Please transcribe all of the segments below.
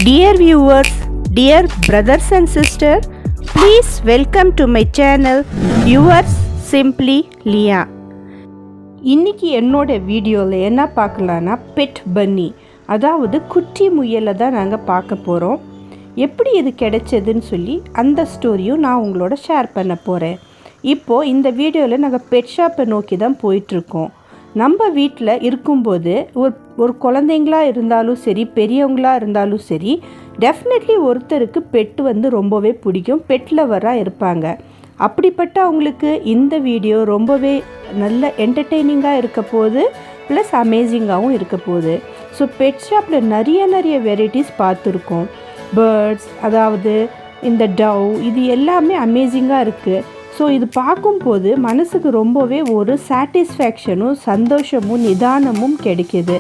Dear viewers, dear brothers and sisters, please welcome to my channel, yours simply Lia. இன்னைக்கு என்னோட வீடியோவில் என்ன பார்க்கலான்னா bed பன்னி, அதாவது குட்டி முயலை தான் நாங்கள் பார்க்க போகிறோம். எப்படி இது கிடைச்சதுன்னு சொல்லி அந்த ஸ்டோரியும் நான் உங்களோட ஷேர் பண்ண போகிறேன். இப்போது இந்த வீடியோவில் நாங்கள் பெட் ஷாப்பை நோக்கி தான் போயிட்டுருக்கோம். நம்ம வீட்டில் இருக்கும்போது ஒரு குழந்தைங்களா இருந்தாலும் சரி, பெரியவங்களா இருந்தாலும் சரி, டெஃபினெட்லி ஒருத்தருக்கு பெட்டு ரொம்பவே பிடிக்கும், பெட் லவராக இருப்பாங்க. அப்படிப்பட்ட அவங்களுக்கு இந்த வீடியோ ரொம்பவே நல்ல என்டர்டெய்னிங்காக இருக்க போகுது, ப்ளஸ் அமேசிங்காகவும் இருக்க போகுது. ஸோ பெட் ஷாப்பில் நிறைய வெரைட்டிஸ் பார்த்துருக்கோம். பேர்ட்ஸ், அதாவது இந்த டவ், இது எல்லாமே அமேசிங்காக இருக்குது. ஸோ இது பார்க்கும்போது மனசுக்கு ரொம்பவே ஒரு சாட்டிஸ்ஃபேக்ஷனும் சந்தோஷமும் நிதானமும் கிடைக்கிது.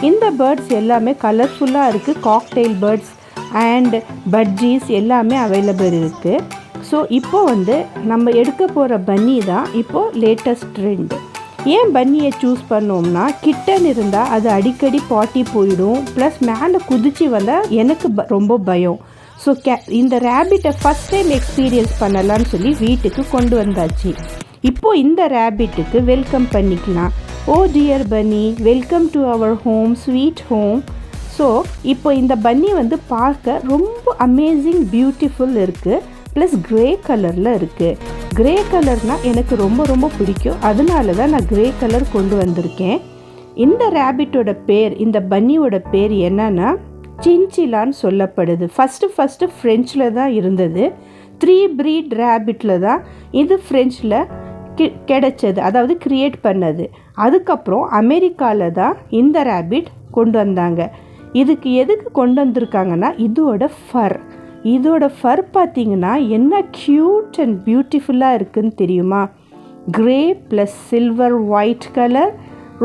இந்த பேர்ட்ஸ் எல்லாமே கலர்ஃபுல்லாக இருக்குது. காக்டெயில் பேர்ட்ஸ் அண்ட் பட்ஜீஸ் எல்லாமே அவைலபிள் இருக்குது. ஸோ இப்போது நம்ம எடுக்க போகிற பன்னி தான் இப்போது லேட்டஸ்ட் ட்ரெண்ட். ஏன் பன்னியை சூஸ் பண்ணோம்னா, கிட்டன் இருந்தால் அது அடிக்கடி பாட்டி போயிடும், ப்ளஸ் மேலே குதிச்சு வந்தால் எனக்கு ரொம்ப பயம். ஸோ இந்த ரேபிட்டை ஃபஸ்ட் டைம் எக்ஸ்பீரியன்ஸ் பண்ணலான்னு சொல்லி வீட்டுக்கு கொண்டு வந்தாச்சு. இப்போது இந்த ரேபிட்டுக்கு வெல்கம் பண்ணிக்கலாம். Oh dear bunny, welcome to our home, sweet home. So இப்போ இந்த பன்னி பார்க்க ரொம்ப அமேசிங் பியூட்டிஃபுல் இருக்குது, ப்ளஸ் க்ரே கலரில் இருக்குது. க்ரே கலர்னால் எனக்கு ரொம்ப பிடிக்கும், அதனால தான் நான் க்ரே கலர் கொண்டு வந்திருக்கேன். இந்த ரேபிட்டோட பேர், இந்த பன்னியோட பேர் என்னன்னா சின்சிலான்னு சொல்லப்படுது. ஃபஸ்ட்டு ஃப்ரெஞ்சில் தான் இருந்தது. 3 breed ரேபிட்டில் தான் இது ஃப்ரெஞ்சில் கிடைச்சது, அதாவது க்ரியேட் பண்ணது. அதுக்கப்புறம் அமெரிக்காவில் தான் இந்த ரேபிட் கொண்டு வந்தாங்க. இதுக்கு எதுக்கு கொண்டு வந்திருக்காங்கன்னா, இதோட ஃபர் பார்த்திங்கன்னா என்ன க்யூட் அண்ட் பியூட்டிஃபுல்லாக இருக்குதுன்னு தெரியுமா? Grey plus silver white colour,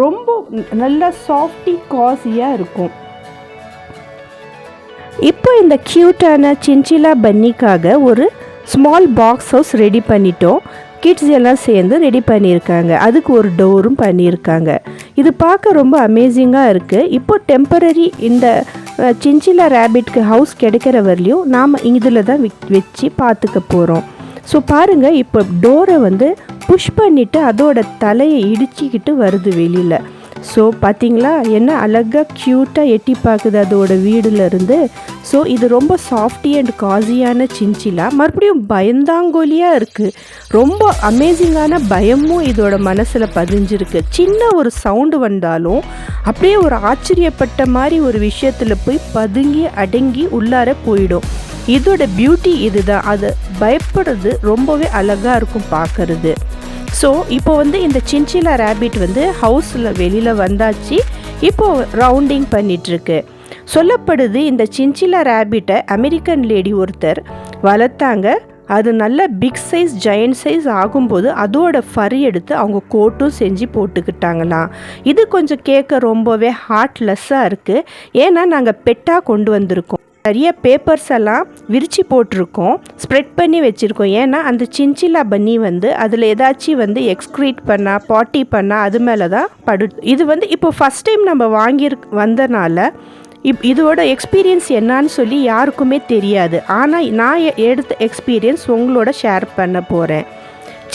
ரொம்ப நல்லா சாஃப்டி காஸியாக இருக்கும். இப்போ இந்த க்யூட்டான சின்சிலா பன்னிக்காக ஒரு ஸ்மால் பாக்ஸ் ஹவுஸ் ரெடி பண்ணிட்டோம். கிட்ஸ் எல்லாம் சேர்ந்து ரெடி பண்ணியிருக்காங்க. அதுக்கு ஒரு டோரும் பண்ணியிருக்காங்க. இது பார்க்க ரொம்ப அமேசிங்காக இருக்குது. இப்போ டெம்பரரி இந்த சின்சிலா ரேபிட்க்கு ஹவுஸ் கிடைக்கிற வரலையும் நாம் இதில் தான் வச்சு பார்த்துக்க போகிறோம். ஸோ பாருங்கள், இப்போ டோரை புஷ் பண்ணிவிட்டு அதோட தலையை இடிச்சிக்கிட்டு வருது வெளியில். ஸோ பார்த்திங்களா, என்ன அழகாக க்யூட்டாக எட்டி பார்க்குது அதோட வீடுலேருந்து. ஸோ இது ரொம்ப சாஃப்டி அண்ட் காஸியான சின்சிலா. மறுபடியும் பயந்தாங்கோலியாக இருக்குது. ரொம்ப அமேசிங்கான பயமும் இதோட மனசில் பதிஞ்சிருக்கு. சின்ன ஒரு சவுண்டு வந்தாலும் அப்படியே ஒரு ஆச்சரியப்பட்ட மாதிரி ஒரு விஷயத்தில் போய் பதுங்கி அடங்கி உள்ளார போயிடும். இதோட பியூட்டி இதுதான். அது பயப்படுறது ரொம்பவே அழகாக இருக்கும் பார்க்கறது. ஸோ இப்போ இந்த சின்சிலா ரேபிட் ஹவுஸில் வெளியில் வந்தாச்சு. இப்போது ரவுண்டிங் பண்ணிகிட்ருக்கு. சொல்லப்படுது இந்த சின்சிலா ரேபிட்டை அமெரிக்கன் லேடி ஒருத்தர் வளர்த்தாங்க. அது நல்ல பிக் சைஸ், ஜெயண்ட் சைஸ் ஆகும்போது அதோட ஃபர் எடுத்து அவங்க கோட்டும் செஞ்சு போட்டுக்கிட்டாங்களாம். இது கொஞ்சம் கேட்க ரொம்பவே ஹார்ட்லெஸ்ஸாக இருக்குது. ஏன்னா நாங்கள் பெட்டாக கொண்டு வந்திருக்கோம். நிறைய பேப்பர்ஸ் எல்லாம் விரித்து போட்டிருக்கோம், ஸ்ப்ரெட் பண்ணி வச்சுருக்கோம். ஏன்னா அந்த சின்சிலா பன்னி அதில் ஏதாச்சும் எக்ஸ்க்ரீட் பண்ணால், பாட்டி பண்ணால் அது மேலே தான் இது இப்போ ஃபஸ்ட் டைம் நம்ம வந்தனால இதோட எக்ஸ்பீரியன்ஸ் என்னான்னு சொல்லி யாருக்குமே தெரியாது. ஆனால் நான் எடுத்த எக்ஸ்பீரியன்ஸ் உங்களோட ஷேர் பண்ண போகிறேன்.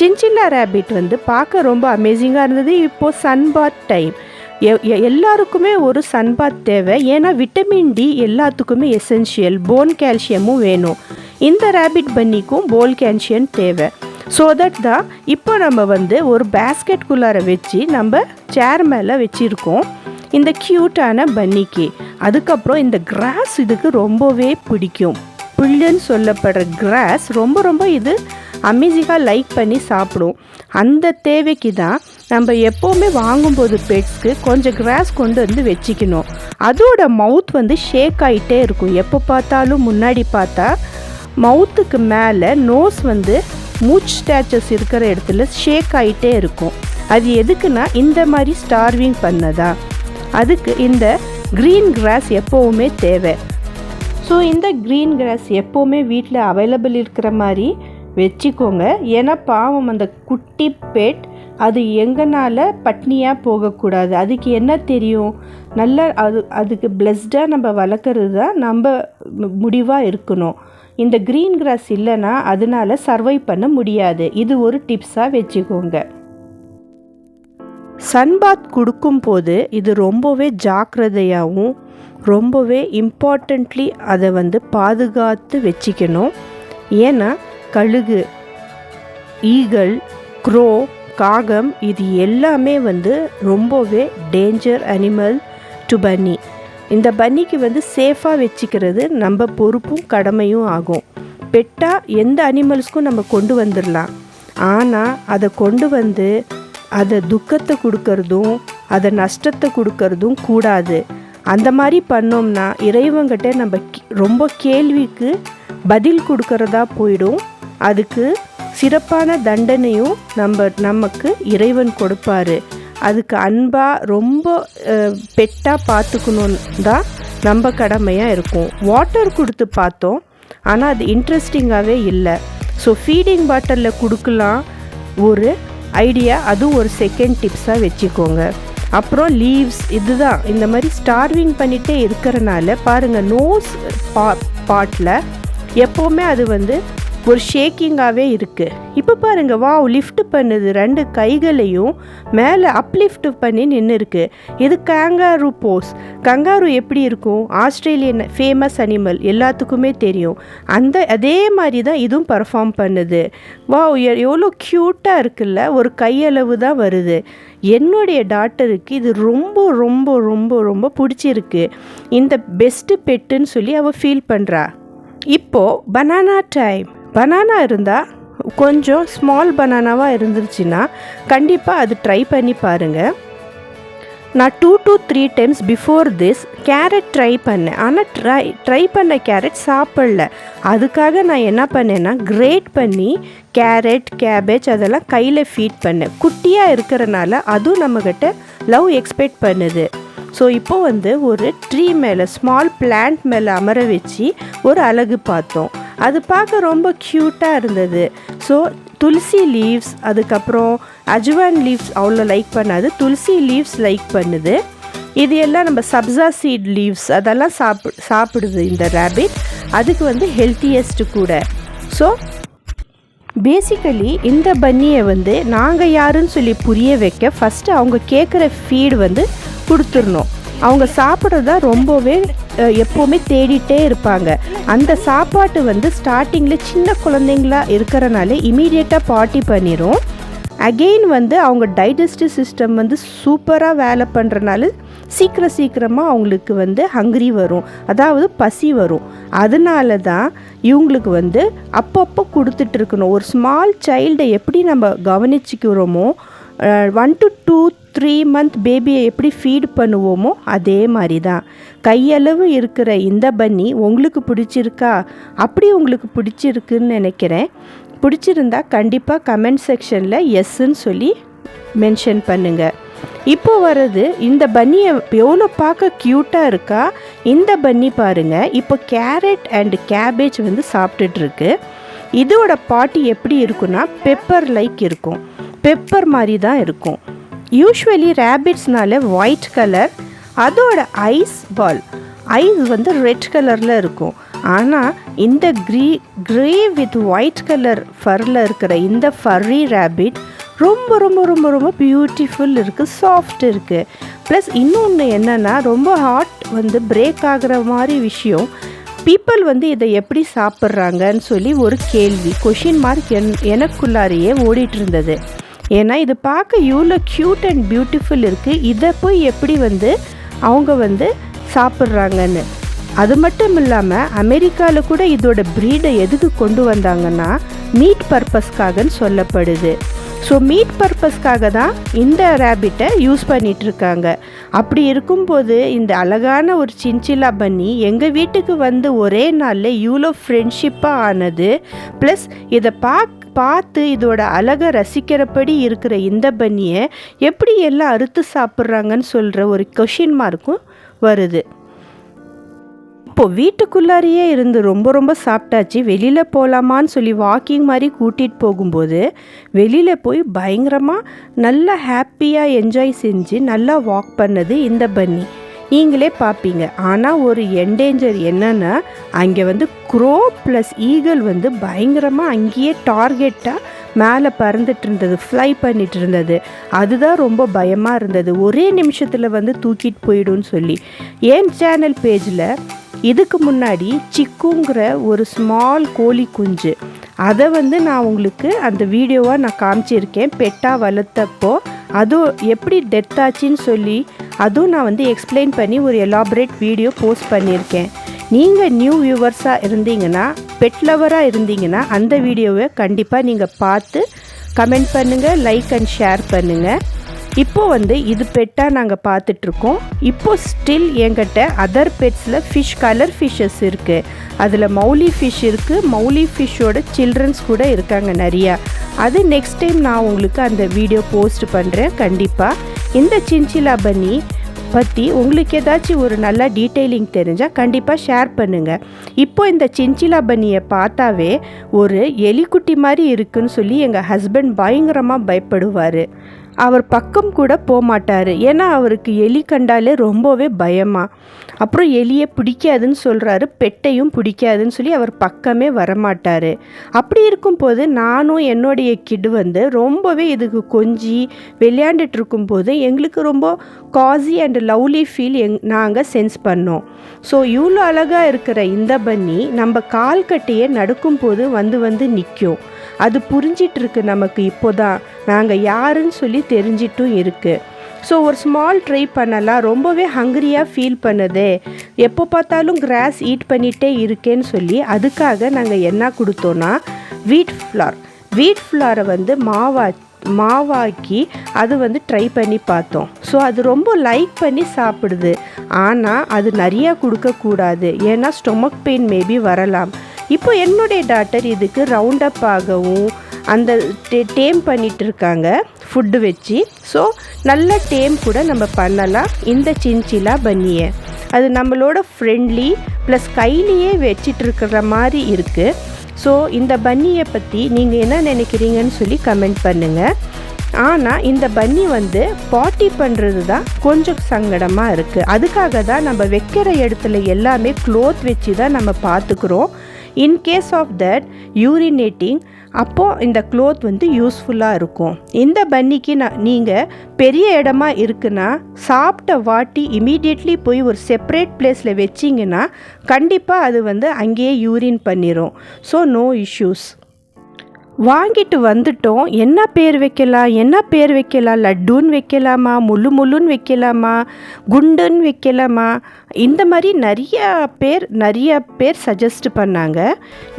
சின்சிலா ரேபிட் பார்க்க ரொம்ப அமேசிங்காக இருந்தது. இப்போது சன்பாத் டைம். எல்லாருக்குமே ஒரு சன்பாத் தேவை. ஏன்னா விட்டமின் டி எல்லாத்துக்குமே எசென்ஷியல். போன் கால்சியமும் வேணும். இந்த ரேபிட் பன்னிக்கும் போன் கால்சியம் தேவை. ஸோ தட் தான் இப்போ நம்ம ஒரு பேஸ்கெட்குள்ளார வச்சு நம்ம சேர் மேலே வச்சுருக்கோம் இந்த க்யூட்டான பன்னிக்கு. அதுக்கப்புறம் இந்த கிராஸ் இதுக்கு ரொம்பவே பிடிக்கும். புல்லுன்னு சொல்லப்படுற கிராஸ் ரொம்ப இது அமேசிங்காக லைக் பண்ணி சாப்பிடும். அந்த தேவைக்கு தான் நம்ம எப்போவுமே வாங்கும்போது பெட்ஸ்க்கு கொஞ்சம் கிராஸ் கொண்டு வச்சுக்கணும். அதோட மவுத் ஷேக் ஆகிட்டே இருக்கும். எப்போ பார்த்தாலும் முன்னாடி பார்த்தா மவுத்துக்கு மேலே நோஸ் மூச் ஸ்டாச்சஸ் இருக்கிற இடத்துல ஷேக் ஆகிட்டே இருக்கும். அது எதுக்குன்னா இந்த மாதிரி ஸ்டார்விங் பண்ணதா. அதுக்கு இந்த க்ரீன் கிராஸ் எப்போவுமே தேவை. ஸோ இந்த க்ரீன் கிராஸ் எப்போவுமே வீட்டில் அவைலபிள் இருக்கிற மாதிரி வச்சுக்கோங்க. ஏன்னா பாவம் அந்த குட்டி பெட் அது எங்கனால பட்னியாக போகக்கூடாது. அதுக்கு என்ன தெரியும், நல்ல அதுக்கு பிளஸ்டாக நம்ம வளர்க்குறது தான் நம்ம முடிவாக இருக்கணும். இந்த க்ரீன் கிராஸ் இல்லைன்னா அதனால சர்வை பண்ண முடியாது. இது ஒரு டிப்ஸாக வச்சுக்கோங்க. சன்பாத் கொடுக்கும்போது இது ரொம்பவே ஜாக்கிரதையாகவும் ரொம்பவே இம்பார்ட்டண்ட்லி அதை பாதுகாத்து வச்சுக்கணும். ஏன்னா கழுகு, ஈகிள், க்ரோ, காகம் இது எல்லாமே ரொம்பவே டேஞ்சர் அனிமல் டு பன்னி. இந்த பன்னிக்கு சேஃபாக வச்சுக்கிறது நம்ம பொறுப்பும் கடமையும் ஆகும். பெட்டாக எந்த அனிமல்ஸ்க்கும் நம்ம கொண்டு வந்துடலாம், ஆனால் அதை கொண்டு அதை துக்கத்தை கொடுக்கறதும் அதை நஷ்டத்தை கொடுக்கறதும் கூடாது. அந்த மாதிரி பண்ணோம்னா இறைவங்கிட்ட நம்ம ரொம்ப கேள்விக்கு பதில் கொடுக்கறதா போயிடும். அதுக்கு சிறப்பான தண்டனையும் நமக்கு இறைவன் கொடுப்பாரு. அதுக்கு அன்பாக ரொம்ப பெட்டாக பார்த்துக்கணும் தான் நம்ம கடமையாக இருக்கும். வாட்டர் கொடுத்து பார்த்தோம், ஆனால் அது இன்ட்ரெஸ்டிங்காகவே இல்லை. ஸோ ஃபீடிங் பாட்டிலில் கொடுக்கலாம் ஒரு ஐடியா, அதுவும் ஒரு செகண்ட் டிப்ஸாக வச்சுக்கோங்க. அப்புறம் லீவ்ஸ், இதுதான் இந்த மாதிரி ஸ்டார்விங் பண்ணிகிட்டே இருக்கிறனால பாருங்கள், நோஸ் பாட்டில் எப்போவுமே அது ஒரு ஷேக்கிங்காகவே இருக்குது. இப்போ பாருங்கள், வாவ் லிஃப்ட் பண்ணுது, 2 கைகளையும் மேலே அப்லிஃப்ட் பண்ணி நின்று இருக்குது. இது கங்காரு போஸ். கங்காரு எப்படி இருக்கும், ஆஸ்திரேலியன் ஃபேமஸ் அனிமல், எல்லாத்துக்குமே தெரியும். அதே மாதிரி தான் இதுவும் பர்ஃபார்ம் பண்ணுது. வாவ் எவ்வளோ க்யூட்டாக இருக்குல்ல, ஒரு கையளவு தான் வருது. என்னுடைய டாட்டருக்கு இது ரொம்ப ரொம்ப ரொம்ப ரொம்ப பிடிச்சிருக்கு. இந்த பெஸ்ட்டு பெட்டுன்னு சொல்லி அவள் ஃபீல் பண்ணுறா. இப்போது பனானா டைம். பனானா இருந்தால் கொஞ்சம் ஸ்மால் பனானாவாக இருந்துருச்சுன்னா கண்டிப்பாக அது ட்ரை பண்ணி பாருங்கள். நான் 2 to 3 times before this carrot try பண்ணேன். ஆனால் ட்ரை பண்ண கேரட் சாப்பிடல. அதுக்காக நான் என்ன பண்ணேன்னா கிரேட் பண்ணி கேரட், கேபேஜ் அதெல்லாம் கையில் ஃபீட் பண்ணேன். குட்டியாக இருக்கிறனால அதுவும் நம்மக்கிட்ட லவ் எக்ஸ்பெக்ட் பண்ணுது. ஸோ இப்போது ஒரு ட்ரீ மேலே, ஸ்மால் பிளான்ட் மேலே அமர வச்சு ஒரு அழகு பார்த்தோம். அது பார்க்க ரொம்ப க்யூட்டாக இருந்தது. ஸோ துளசி லீவ்ஸ், அதுக்கப்புறம் அஜ்வான் லீவ்ஸ் அவ்வளோ லைக் பண்ணாது, துளசி லீவ்ஸ் லைக் பண்ணுது. இது எல்லாம் நம்ம சப்ஸா சீட் லீவ்ஸ் அதெல்லாம் சாப்பிடுது இந்த ரேபிட். அதுக்கு ஹெல்த்தியஸ்ட்டு கூட. ஸோ பேசிக்கலி இந்த பன்னியை நாங்கள் யாருன்னு சொல்லி புரிய வைக்க ஃபஸ்ட்டு அவங்க கேட்குற ஃபீடு கொடுத்துடணும். அவங்க சாப்பிட்றதா ரொம்பவே எப்போவுமே தேடிட்டே இருப்பாங்க. அந்த சாப்பாட்டு ஸ்டார்டிங்கில் சின்ன குழந்தைங்களா இருக்கிறனால இமீடியட்டாக பார்ட்டி பண்ணிடும். அகெயின் அவங்க டைஜஸ்டிவ் சிஸ்டம் சூப்பராக வேலை பண்ணுறனால சீக்கிரமாக அவங்களுக்கு ஹங்க்ரி வரும், அதாவது பசி வரும். அதனால தான் இவங்களுக்கு அப்பப்போ கொடுத்துட்ருக்கணும். ஒரு ஸ்மால் சைல்டை எப்படி நம்ம கவனிச்சிக்கிறோமோ, 1 to 2-3 month பேபியை எப்படி ஃபீட் பண்ணுவோமோ அதே மாதிரி தான். கையளவு இருக்கிற இந்த பன்னி உங்களுக்கு பிடிச்சிருக்கா? அப்படி உங்களுக்கு பிடிச்சிருக்குன்னு நினைக்கிறேன். பிடிச்சிருந்தா கண்டிப்பாக கமெண்ட் செக்ஷனில் எஸ்ன்னு சொல்லி மென்ஷன் பண்ணுங்கள். இப்போ வர்றது இந்த பன்னியை எவ்வளோ பார்க்க க்யூட்டாக இருக்கா. இந்த பன்னி பாருங்கள், இப்போ கேரட் அண்ட் கேபேஜ் சாப்பிட்டுட்ருக்கு. இதோட பாட்டி எப்படி இருக்குன்னா பெப்பர் லைக் இருக்கும், பெப்பர் மாதிரி தான் இருக்கும். யூஸ்வலி ரேபிட்ஸ்னால ஒயிட் கலர், அதோட ஐஸ் ரெட் கலரில் இருக்கும். ஆனால் இந்த க்ரே வித் ஒயிட் கலர் ஃபரில் இருக்கிற இந்த ஃபர்ரி ரேபிட் ரொம்ப ரொம்ப ரொம்ப ரொம்ப பியூட்டிஃபுல் இருக்குது, சாஃப்ட் இருக்குது. ப்ளஸ் இன்னொன்று என்னென்னா, ரொம்ப ஹார்ட் பிரேக் ஆகிற மாதிரி விஷயம், பீப்புள் இதை எப்படி சாப்பிட்றாங்கன்னு சொல்லி ஒரு கேள்வி, கொஷின் மார்க் எனக்குள்ளாரையே ஓடிட்டு இருந்தது. ஏன்னா இது பார்க்க இவ்வளோ க்யூட் அண்ட் பியூட்டிஃபுல் இருக்குது, இதை போய் எப்படி அவங்க சாப்பிட்றாங்கன்னு. அது மட்டும் இல்லாமல் அமெரிக்காவில் கூட இதோட ப்ரீடை எதுக்கு கொண்டு வந்தாங்கன்னா மீட் பர்பஸ்க்காகன்னு சொல்லப்படுது. ஸோ மீட் பர்பஸ்க்காக தான் இந்த ரேபிட்டை யூஸ் பண்ணிகிட்ருக்காங்க. அப்படி இருக்கும்போது இந்த அழகான ஒரு சின்சிலா பன்னி எங்கள் வீட்டுக்கு ஒரே நாளில் இவ்வளோ ஃப்ரெண்ட்ஷிப்பாக ஆனது. ப்ளஸ் இதை பார்த்து இதோட அழகை ரசிக்கிறபடி இருக்கிற இந்த பன்னியை எப்படி எல்லாம் அறுத்து சாப்பிட்றாங்கன்னு சொல்கிற ஒரு கொஷின் மார்க்கும் வருது. அப்போது வீட்டுக்குள்ளாரையே இருந்து ரொம்ப ரொம்ப சாப்பிட்டாச்சு. வெளியில் போகலாமான்னு சொல்லி வாக்கிங் மாதிரி கூட்டிகிட்டு போகும்போது வெளியில் போய் பயங்கரமாக நல்லா ஹாப்பியாக என்ஜாய் செஞ்சு நல்லா வாக் பண்ணது இந்த பன்னி. நீங்களே பார்ப்பீங்க. ஆனால் ஒரு என்டேஞ்சர் என்னென்னா, அங்கே வந்து க்ரோ ப்ளஸ் ஈகிள் வந்து பயங்கரமாக அங்கேயே டார்கெட்டாக மேலே பறந்துட்டு இருந்தது, ஃப்ளை பண்ணிட்டு இருந்தது. அதுதான் ரொம்ப பயமாக இருந்தது. ஒரே நிமிஷத்தில் வந்து தூக்கிட்டு போயிடும்னு சொல்லி. என் சேனல் பேஜில் இதுக்கு முன்னாடி சிக்குங்கிற ஒரு ஸ்மால் கோழி குஞ்சு, அதை வந்து நான் உங்களுக்கு அந்த வீடியோவாக நான் காமிச்சிருக்கேன். பெட்டாக வளர்த்தப்போ அதுவும் எப்படி டெத் ஆச்சின்னு சொல்லி அதுவும் நான் வந்து எக்ஸ்பிளைன் பண்ணி ஒரு எலாபரேட் வீடியோ போஸ்ட் பண்ணியிருக்கேன். நீங்கள் நியூ வியூவர்ஸாக இருந்தீங்கன்னா, பெட் லவராக இருந்தீங்கன்னா அந்த வீடியோவை கண்டிப்பாக நீங்கள் பார்த்து கமெண்ட் பண்ணுங்கள், லைக் அண்ட் ஷேர் பண்ணுங்கள். இப்போது வந்து இது பெட்டாக நாங்கள் பார்த்துட்ருக்கோம். இப்போது ஸ்டில் என்கிட்ட அதர் பெட்ஸில் ஃபிஷ், கலர் ஃபிஷ்ஷஸ் இருக்குது. அதில் மௌலி ஃபிஷ் இருக்குது. மௌலி ஃபிஷ்ஷோட சில்ட்ரன்ஸ் கூட இருக்காங்க நிறையா. அது நெக்ஸ்ட் டைம் நான் உங்களுக்கு அந்த வீடியோ போஸ்ட் பண்ணுறேன் கண்டிப்பாக. இந்த சின்சிலா பன்னி பற்றி உங்களுக்கு ஏதாச்சும் ஒரு நல்ல டீட்டெயிலிங் தெரிஞ்சால் கண்டிப்பாக ஷேர் பண்ணுங்கள். இப்போ இந்த சின்சிலா பன்னியை பார்த்தாவே ஒரு எலிக்குட்டி மாதிரி இருக்குன்னு சொல்லி எங்கள் ஹஸ்பண்ட் பயங்கரமாக பயப்படுவார். அவர் பக்கம் கூட போகமாட்டார். ஏன்னா அவருக்கு எலி கண்டாலே ரொம்பவே பயமாக. அப்புறம் எலியை பிடிக்காதுன்னு சொல்கிறாரு, பெட்டையும் பிடிக்காதுன்னு சொல்லி அவர் பக்கமே வரமாட்டார். அப்படி இருக்கும்போது நானும் என்னுடைய கிட் வந்து ரொம்பவே இதுக்கு கொஞ்சி விளையாண்டுட்டு இருக்கும்போது எங்களுக்கு ரொம்ப காசி அண்ட் லவ்லி ஃபீல் நாங்கள் சென்ஸ் பண்ணோம். ஸோ இவ்வளோ அழகாக இருக்கிற இந்த பன்னி நம்ம கால்கட்டையே நடக்கும்போது வந்து நிற்கும். அது புரிஞ்சிட்ருக்கு நமக்கு. இப்போ தான் நாங்கள் யாருன்னு சொல்லி தெரிஞ்சிட்டும் இருக்குது. ஸோ ஒரு ஸ்மால் ட்ரை பண்ணலாம். ரொம்பவே ஹங்கரியாக ஃபீல் பண்ணுதே, எப்போ பார்த்தாலும் கிராஸ் ஈட் பண்ணிகிட்டே இருக்கேன்னு சொல்லி அதுக்காக நாங்கள் என்ன கொடுத்தோன்னா வீட் ஃப்ளாரை வந்து மாவாக்கி அது வந்து ட்ரை பண்ணி பார்த்தோம். ஸோ அது ரொம்ப லைக் பண்ணி சாப்பிடுது. ஆனால் அது நிறையா கொடுக்கக்கூடாது, ஏன்னா ஸ்டொமக் பெயின் மேபி வரலாம். இப்போ என்னுடைய டாட்டர் இதுக்கு ரவுண்ட் அப் ஆகவும் அந்த டேம் பண்ணிகிட்டு இருக்காங்க ஃபுட்டு வச்சு. ஸோ நல்ல டேம் கூட நம்ம பண்ணலாம் இந்த சின்சிலா பன்னியை. அது நம்மளோட ஃப்ரெண்ட்லி ப்ளஸ் கையிலேயே வச்சிட்ருக்கிற மாதிரி இருக்குது. ஸோ இந்த பன்னியை பற்றி நீங்கள் என்ன நினைக்கிறீங்கன்னு சொல்லி கமெண்ட் பண்ணுங்கள். ஆனால் இந்த பன்னி வந்து பாட்டி பண்ணுறது தான் கொஞ்சம் சங்கடமாக இருக்குது. அதுக்காக தான் நம்ம வைக்கிற இடத்துல எல்லாமே க்ளோத் வச்சு தான் நம்ம பார்த்துக்குறோம். இன்கேஸ் ஆஃப் தட் யூரினேட்டிங் அப்போது இந்த க்ளோத் வந்து யூஸ்ஃபுல்லாக இருக்கும். இந்த பன்னிக்கு நீங்கள் பெரிய இடமா இருக்குன்னா சாப்பிட்ட வாட்டி இமீடியட்லி போய் ஒரு செப்பரேட் பிளேஸில் வச்சிங்கன்னா கண்டிப்பாக அது வந்து அங்கேயே யூரின் பண்ணிடும். So no issues. வாங்கிட்டு வந்துட்டோம். என்ன பேர் வைக்கலாம்? லட்டுன்னு வைக்கலாமா, முள்ளுன்னு வைக்கலாமா, குண்டுன்னு வைக்கலாமா? இந்த மாதிரி நிறைய பேர் சஜஸ்ட் பண்ணாங்க.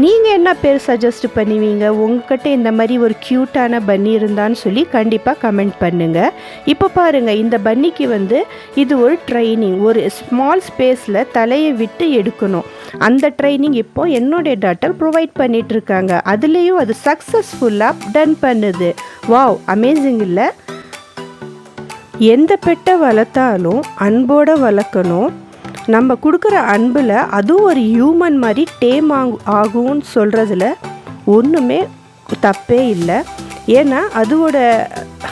நீங்கள் என்ன பேர் சஜஸ்ட் பண்ணுவீங்க? உங்ககிட்ட இந்த மாதிரி ஒரு க்யூட்டான பன்னி இருந்தான்னு சொல்லி கண்டிப்பாக கமெண்ட் பண்ணுங்கள். இப்போ பாருங்கள், இந்த பன்னிக்கு வந்து இது ஒரு ட்ரைனிங். ஒரு ஸ்மால் ஸ்பேஸில் தலையை விட்டு எடுக்கணும். அந்த ட்ரைனிங் இப்போ என்னுடைய டாட்டர் ப்ரொவைட் பண்ணிகிட்ருக்காங்க. அதுலேயும் அது சக்ஸஸ்ஃபுல்லாக டன் பண்ணுது. வாவ், அமேசிங் இல்லை? எந்த பெட்டை வளர்த்தாலும் அன்போடு வளர்க்கணும். நம்ம கொடுக்குற அன்பில் அதுவும் ஒரு ஹியூமன் மாதிரி டேம் ஆகும்னு சொல்கிறதுல ஒன்றுமே தப்பே இல்லை. ஏன்னா அதோட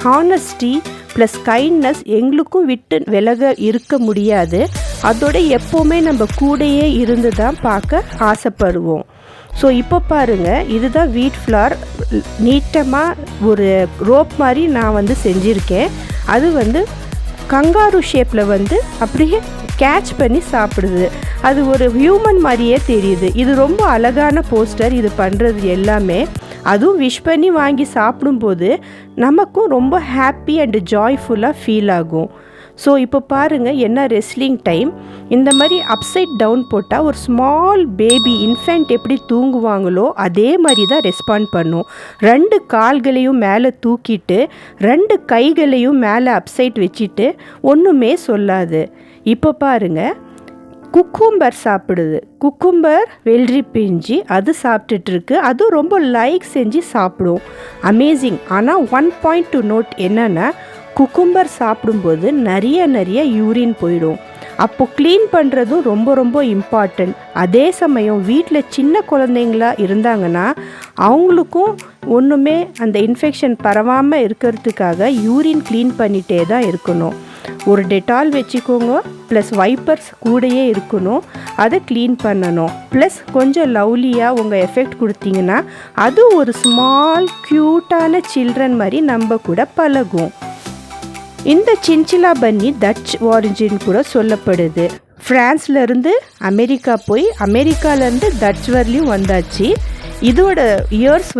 ஹானஸ்டி ப்ளஸ் கைண்ட்னஸ் எங்களுக்கும் விட்டு விலக இருக்க முடியாது. அதோட எப்போவுமே நம்ம கூடையே இருந்து தான் பார்க்க ஆசைப்படுவோம். ஸோ இப்போ பாருங்கள், இதுதான் வீட் ஃப்ளார். நீட்டமாக ஒரு ரோப் மாதிரி நான் வந்து செஞ்சுருக்கேன். அது வந்து கங்காரு ஷேப்பில் வந்து அப்படியே கேட்ச் பண்ணி சாப்பிடுது. அது ஒரு ஹியூமன் மாதிரியே தெரியுது. இது ரொம்ப அழகான போஸ்டர். இது பண்ணுறது எல்லாமே அதுவும் விஷ் பண்ணி வாங்கி சாப்பிடும்போது நமக்கும் ரொம்ப ஹாப்பி அண்ட் ஜாய்ஃபுல்லாக ஃபீல் ஆகும். ஸோ இப்போ பாருங்கள், என்ன ரெஸ்லிங் டைம். இந்த மாதிரி அப்சைட் டவுன் போட்டால் ஒரு ஸ்மால் பேபி இன்ஃபென்ட் எப்படி தூங்குவாங்களோ அதே மாதிரி தான் ரெஸ்பாண்ட் பண்ணும். 2 கால்களையும் மேலே தூக்கிட்டு 2 கைகளையும் மேலே அப்சைட் வச்சுட்டு ஒன்றுமே சொல்லாது. இப்போ பாருங்கள், குக்கும்பர் சாப்பிடுது. குக்கும்பர் வெள்ளரி பிஞ்சு அது சாப்பிட்டுட்ருக்கு. அதுவும் ரொம்ப லைக் செஞ்சு சாப்பிடும். அமேசிங். ஆனால் 1 பாயிண்ட் டு நோட் என்னென்னா, குக்கும்பர் சாப்பிடும்போது நிறைய யூரின் போயிடும். அப்போது க்ளீன் பண்ணுறதும் ரொம்ப ரொம்ப இம்பார்ட்டண்ட். அதே சமயம் வீட்டில் சின்ன குழந்தைங்களா இருந்தாங்கன்னா அவங்களுக்கும் ஒன்றுமே அந்த இன்ஃபெக்ஷன் பரவாமல் இருக்கிறதுக்காக யூரின் க்ளீன் பண்ணிகிட்டே தான் இருக்கணும். ஒரு டெட்டால் வச்சுக்கோங்க, ப்ளஸ் வைப்பர்ஸ் கூடயே இருக்கணும், அதை க்ளீன் பண்ணணும். ப்ளஸ் கொஞ்சம் லவ்லியாக உங்கள் எஃபெக்ட் கொடுத்தீங்கன்னா அது ஒரு ஸ்மால் க்யூட்டான சில்ட்ரன் மாதிரி நம்ம கூட பழகும். இந்த சின்சிலா பன்னி டச் ஆரிஜின் கூட சொல்லப்படுது. ஃப்ரான்ஸ்லேருந்து அமெரிக்கா போய் அமெரிக்காலேருந்து டச் வரலையும் வந்தாச்சு. இதோட இயர்ஸ்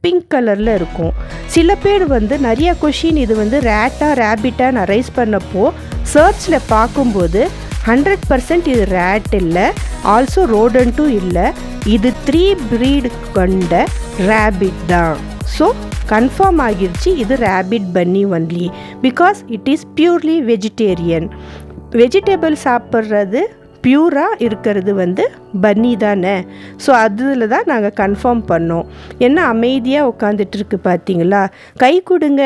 பிங்க் கலரில் இருக்கும். சில பேர் நிறைய கொஷின் இது ரேபிட்டாக நான் ரைஸ் பண்ணப்போ சர்ச்சில் பார்க்கும்போது 100% இது ரேட் இல்லை, ஆல்சோ ரோடன்ட்டும் இல்லை, இது 3 breed கொண்ட ரேபிட் தான். ஸோ கன்ஃபார்ம் ஆகிருச்சு இது ரேபிட் பன்னி only, because it is purely vegetarian. Vegetable சாப்பிட்றது பியூராக இருக்கிறது பன்னி தானே. ஸோ அதில் தான் நாங்கள் கன்ஃபார்ம் பண்ணோம். என்ன அமைதியாக உட்காந்துட்ருக்கு பார்த்தீங்களா? கை கொடுங்க,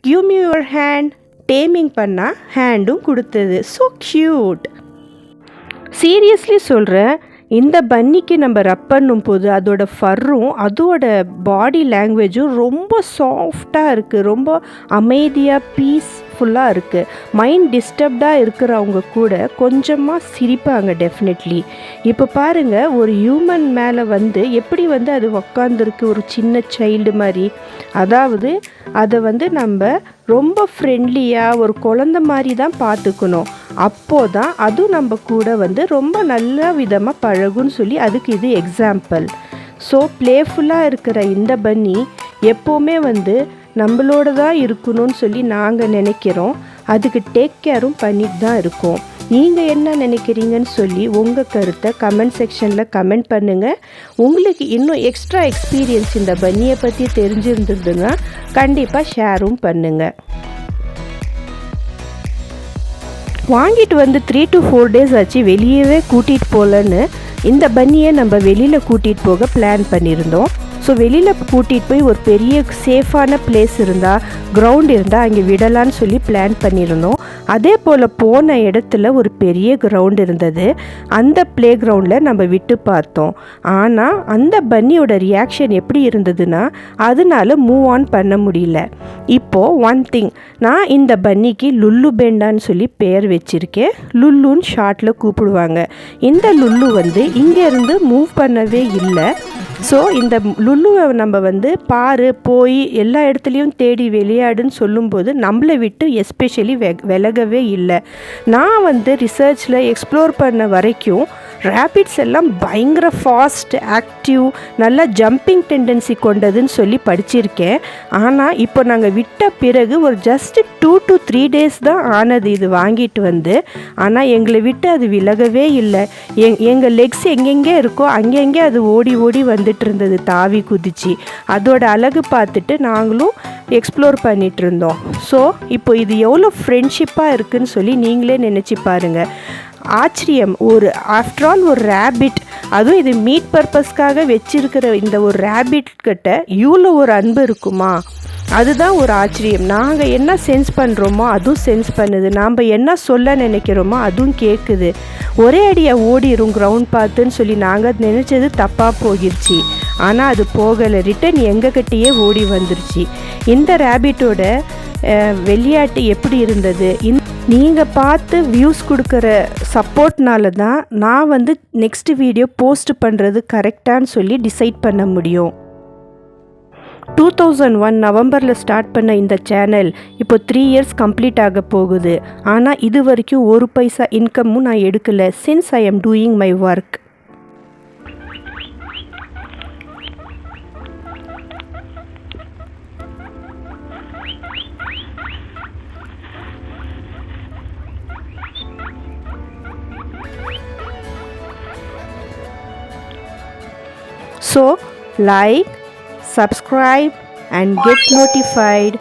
give me your hand. Taming பண்ணால் ஹேண்டும் கொடுத்தது. So cute. சீரியஸ்லி சொல்கிறேன், இந்த பன்னிக்கு நம்ம ரப் பண்ணும் போது அதோட ஃபர்ரும் அதோட பாடி லாங்குவேஜும் ரொம்ப சாஃப்டாக இருக்குது, ரொம்ப அமைதியாக பீஸ்ஃபுல்லாக இருக்குது. மைண்ட் டிஸ்டர்ப்டாக இருக்கிறவங்க கூட கொஞ்சமாக சிரிப்பாங்க டெஃபினெட்லி. இப்போ பாருங்கள், ஒரு ஹியூமன் மேலே எப்படி அது உக்காந்துருக்கு, ஒரு சின்ன சைல்டு மாதிரி. அதாவது அதை நம்ம ரொம்ப ஃப்ரெண்ட்லியாக ஒரு குழந்த மாதிரி தான் பார்த்துக்கணும். அப்போது தான் அதுவும் நம்ம கூட ரொம்ப நல்ல விதமாக பழகுன்னு சொல்லி அதுக்கு இது எக்ஸாம்பிள். ஸோ ப்ளேஃபுல்லாக இருக்கிற இந்த பன்னி எப்போவுமே நம்மளோட தான் இருக்கணும்னு சொல்லி நாங்கள் நினைக்கிறோம். அதுக்கு டேக் கேரும் பண்ணிட்டு தான் இருக்கோம். நீங்கள் என்ன நினைக்கிறீங்கன்னு சொல்லி உங்கள் கருத்தை கமெண்ட் செக்ஷனில் கமெண்ட் பண்ணுங்கள். உங்களுக்கு இன்னும் எக்ஸ்ட்ரா எக்ஸ்பீரியன்ஸ் இந்த பன்னியை பற்றி தெரிஞ்சிருந்ததுன்னா கண்டிப்பாக ஷேரும் பண்ணுங்கள். வாங்கிட்டு 3 to 4 days ஆச்சு, வெளியவே கூட்டிகிட்டு போகலன்னு இந்த பன்னியை நம்ம வெளியில் கூட்டிகிட்டு போக பிளான் பண்ணியிருந்தோம். ஸோ வெளியில் கூட்டிகிட்டு போய் ஒரு பெரிய சேஃபான பிளேஸ் இருந்தால், கிரவுண்ட் இருந்தால் அங்கே விடலான்னு சொல்லி பிளான் பண்ணியிருந்தோம். அதே போல் போன இடத்துல ஒரு பெரிய கிரவுண்ட் இருந்தது. அந்த ப்ளே கிரவுண்டில் நம்ம விட்டு பார்த்தோம். ஆனால் அந்த பன்னியோட ரியாக்ஷன் எப்படி இருந்ததுன்னா அதனால மூவ் ஆன் பண்ண முடியல. இப்போது ஒன் திங், நான் இந்த பன்னிக்கு லுல்லு பெண்டான்னு சொல்லி பேர் வச்சுருக்கேன். லுல்லுன்னு ஷார்ட்டில் கூப்பிடுவாங்க. இந்த லுல்லு இங்கேருந்து மூவ் பண்ணவே இல்லை. ஸோ இந்த லுல்லுவை நம்ம பாரு, போய் எல்லா இடத்துலையும் தேடி விளையாடுன்னு சொல்லும்போது நம்மளை விட்டு எஸ்பெஷலி விலகவே இல்லை. நான் ரிசர்ச்சில் எக்ஸ்ப்ளோர் பண்ண வரைக்கும் ரேபிட்ஸ் எல்லாம் பயங்கர ஃபாஸ்ட், ஆக்டிவ், நல்லா ஜம்பிங் டெண்டன்சி கொண்டதுன்னு சொல்லி படிச்சிருக்கேன். ஆனால் இப்போ நாங்கள் விட்ட பிறகு ஒரு ஜஸ்ட் 2 to 3 days தான் ஆனது இது வாங்கிட்டு ஆனால் எங்களை விட்டு அது விலகவே இல்லை. எங்கள் லெக்ஸ் எங்கெங்கே இருக்கோ அங்கெங்கே அது ஓடி ஓடி வந்துட்டு இருந்தது, தாவி குதிச்சு. அதோட அழகு பார்த்துட்டு நாங்களும் எக்ஸ்ப்ளோர் பண்ணிகிட்டு இருந்தோம். ஸோ இப்போ இது எவ்வளோ ஃப்ரெண்ட்ஷிப்பாக இருக்குதுன்னு சொல்லி நீங்களே நினச்சி பாருங்கள். ஆச்சரியம். ஒரு ஆஃப்டர் ஆல் ஒரு ரேபிட், அதுவும் இது மீட் பர்பஸ்க்காக வச்சிருக்கிற இந்த ஒரு ரேபிட் கிட்ட இவ்வளோ ஒரு அன்பு இருக்குமா? அதுதான் ஒரு ஆச்சரியம். நாங்கள் என்ன சென்ஸ் பண்ணுறோமோ அதுவும் சென்ஸ் பண்ணுது, நாம் என்ன சொல்ல நினைக்கிறோமோ அதுவும் கேட்குது. ஒரே அடியாக ஓடிடும் கிரவுண்ட் பார்த்துன்னு சொல்லி நாங்கள் நினச்சது தப்பாக போகிருச்சு. ஆனால் அது போகலை, ரிட்டன் எங்ககிட்டயே ஓடி வந்துருச்சு. இந்த ரேபிட்டோட விளையாட்டு எப்படி இருந்தது? நீங்கள் பார்த்து வியூஸ் கொடுக்குற சப்போர்ட்னால தான் நான் நெக்ஸ்ட் வீடியோ போஸ்ட் பண்ணுறது கரெக்டானு சொல்லி டிசைட் பண்ண முடியும். 2001 நவம்பரில் ஸ்டார்ட் பண்ண இந்த சேனல் இப்போ 3 years கம்ப்ளீட் ஆக போகுது. ஆனால் இது வரைக்கும் 1 பைசா இன்கமும் நான் எடுக்கலை. Since I am doing my work. So like, subscribe and get notified.